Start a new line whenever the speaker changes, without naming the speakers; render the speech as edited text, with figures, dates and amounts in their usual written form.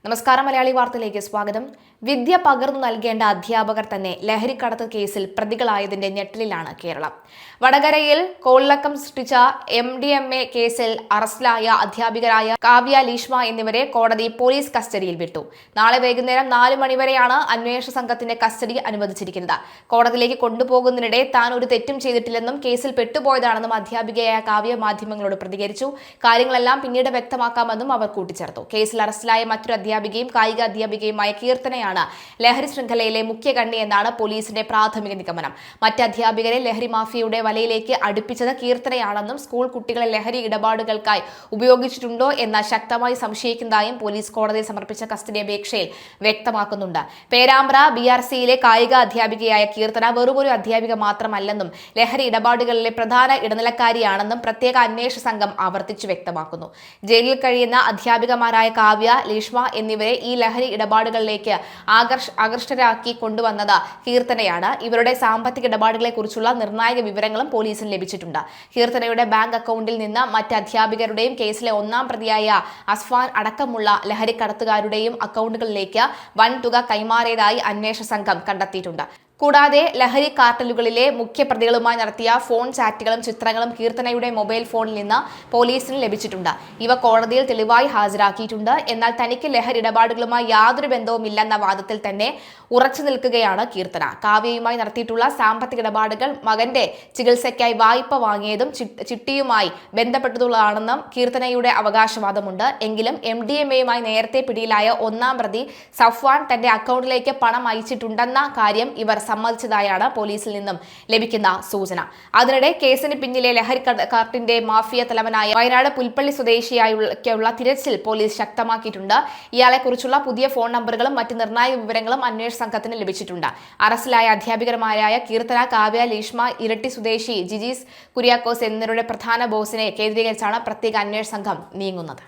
നമസ്കാരം. മലയാളി വാർത്തയിലേക്ക് സ്വാഗതം. വിദ്യ പകർന്നു നൽകേണ്ട അധ്യാപകർ തന്നെ ലഹരിക്കടത്ത് കേസിൽ പ്രതികളായതിന്റെ ഞെട്ടലിലാണ് കേരളം. വടകരയിൽ കോളിളക്കം സൃഷ്ടിച്ച MDMA കേസിൽ അറസ്റ്റിലായ അധ്യാപികരായ കാവ്യ, ലീഷ്മ എന്നിവരെ കോടതി പോലീസ് കസ്റ്റഡിയിൽ വിട്ടു. നാളെ വൈകുന്നേരം 4 മണിവരെയാണ് അന്വേഷണ സംഘത്തിന്റെ കസ്റ്റഡി അനുവദിച്ചിരിക്കുന്നത്. കോടതിയിലേക്ക് കൊണ്ടുപോകുന്നതിനിടെ താൻ ഒരു തെറ്റും ചെയ്തിട്ടില്ലെന്നും കേസിൽ പെട്ടുപോയതാണെന്നും അധ്യാപികയായ കാവ്യ മാധ്യമങ്ങളോട് പ്രതികരിച്ചു. കാര്യങ്ങളെല്ലാം പിന്നീട് വ്യക്തമാക്കാമെന്നും അവർ കൂട്ടിച്ചേർത്തു. കേസിൽ അറസ്റ്റിലായ മറ്റൊരു അധ്യാപികയും കായിക അധ്യാപികയുമായ കീർത്തനയാണ് ലഹരി ശൃംഖലയിലെ മുഖ്യ കണ്ണി എന്നാണ് പോലീസിന്റെ പ്രാഥമിക നിഗമനം. മറ്റ് അധ്യാപികരെ ലഹരി മാഫിയയുടെ വലയിലേക്ക് അടുപ്പിച്ചത് കീർത്തനയാണെന്നും സ്കൂൾ കുട്ടികളെ ലഹരി ഇടപാടുകൾക്കായി ഉപയോഗിച്ചിട്ടുണ്ടോ എന്ന് ശക്തമായി സംശയിക്കുന്നതായും പോലീസ് കോടതിയിൽ സമർപ്പിച്ച കസ്റ്റഡി അപേക്ഷയിൽ വ്യക്തമാക്കുന്നുണ്ട്. പേരാമ്പ്ര BRCയിലെ കായിക അധ്യാപികയായ കീർത്തന വെറുമൊരു അധ്യാപിക മാത്രമല്ലെന്നും ലഹരി ഇടപാടുകളിലെ പ്രധാന ഇടനിലക്കാരിയാണെന്നും പ്രത്യേക അന്വേഷണ സംഘം ആവർത്തിച്ചു വ്യക്തമാക്കുന്നു. ജയിലിൽ കഴിയുന്ന അധ്യാപികമാരായ കാവ്യ, ലീഷ്മ എന്നിവരെ ഈ ലഹരി ഇടപാടുകളിലേക്ക് ആകർഷകരാക്കി കൊണ്ടുവന്നത് കീർത്തനയാണ്. ഇവരുടെ സാമ്പത്തിക ഇടപാടുകളെ കുറിച്ചുള്ള നിർണായക വിവരങ്ങളും പോലീസിന് ലഭിച്ചിട്ടുണ്ട്. കീർത്തനയുടെ ബാങ്ക് അക്കൗണ്ടിൽ നിന്ന് മറ്റ് അധ്യാപികരുടെയും കേസിലെ 1-ാം പ്രതിയായ അസ്ഫാൻ അടക്കമുള്ള ലഹരി കടത്തുകാരുടെയും അക്കൗണ്ടുകളിലേക്ക് വൻ തുക കൈമാറിയതായി അന്വേഷണ സംഘം കണ്ടെത്തിയിട്ടുണ്ട്. കൂടാതെ ലഹരി കാർട്ടലുകളിലെ മുഖ്യപ്രതികളുമായി നടത്തിയ ഫോൺ ചാറ്റുകളും ചിത്രങ്ങളും കീർത്തനയുടെ മൊബൈൽ ഫോണിൽ നിന്ന് പോലീസിന് ലഭിച്ചിട്ടുണ്ട്. ഇവ കോടതിയിൽ തെളിവായി ഹാജരാക്കിയിട്ടുണ്ട്. എന്നാൽ തനിക്ക് ലഹരി ഇടപാടുകളുമായി യാതൊരു ബന്ധവുമില്ലെന്ന വാദത്തിൽ തന്നെ ഉറച്ചു നിൽക്കുകയാണ് കീർത്തന. കാവ്യയുമായി നടത്തിയിട്ടുള്ള സാമ്പത്തിക ഇടപാടുകൾ മകന്റെ ചികിത്സയ്ക്കായി വായ്പ വാങ്ങിയതും ചിട്ടിയുമായി ബന്ധപ്പെട്ടതുള്ളതാണെന്നും കീർത്തനയുടെ അവകാശവാദമുണ്ട്. എങ്കിലും MDMAയുമായി നേരത്തെ പിടിയിലായ 1-ാം പ്രതി സഫ്വാൻ തന്റെ അക്കൗണ്ടിലേക്ക് പണം അയച്ചിട്ടുണ്ടെന്ന കാര്യം ഇവർ സമ്മതിച്ചതായാണ് പോലീസിൽ നിന്നും ലഭിക്കുന്ന സൂചന. അതിനിടെ കേസിന് പിന്നിലെ ലഹരി കാർട്ടിന്റെ മാഫിയ തലവനായ വയനാട് പുൽപ്പള്ളി സ്വദേശിയായുള്ള തിരച്ചിൽ പോലീസ് ശക്തമാക്കിയിട്ടുണ്ട്. ഇയാളെ കുറിച്ചുള്ള പുതിയ ഫോൺ നമ്പറുകളും മറ്റ് നിർണായക വിവരങ്ങളും അന്വേഷണ സംഘത്തിന് ലഭിച്ചിട്ടുണ്ട്. അറസ്റ്റിലായ അധ്യാപികമാരായ കീർത്തന, കാവ്യ, ലീഷ്മ, ഇരട്ടി സ്വദേശി ജിജീസ് കുര്യാക്കോസ് എന്നിവരുടെ പ്രധാന ബോസിനെ കേന്ദ്രീകരിച്ചാണ് പ്രത്യേക അന്വേഷണ സംഘം നീങ്ങുന്നത്.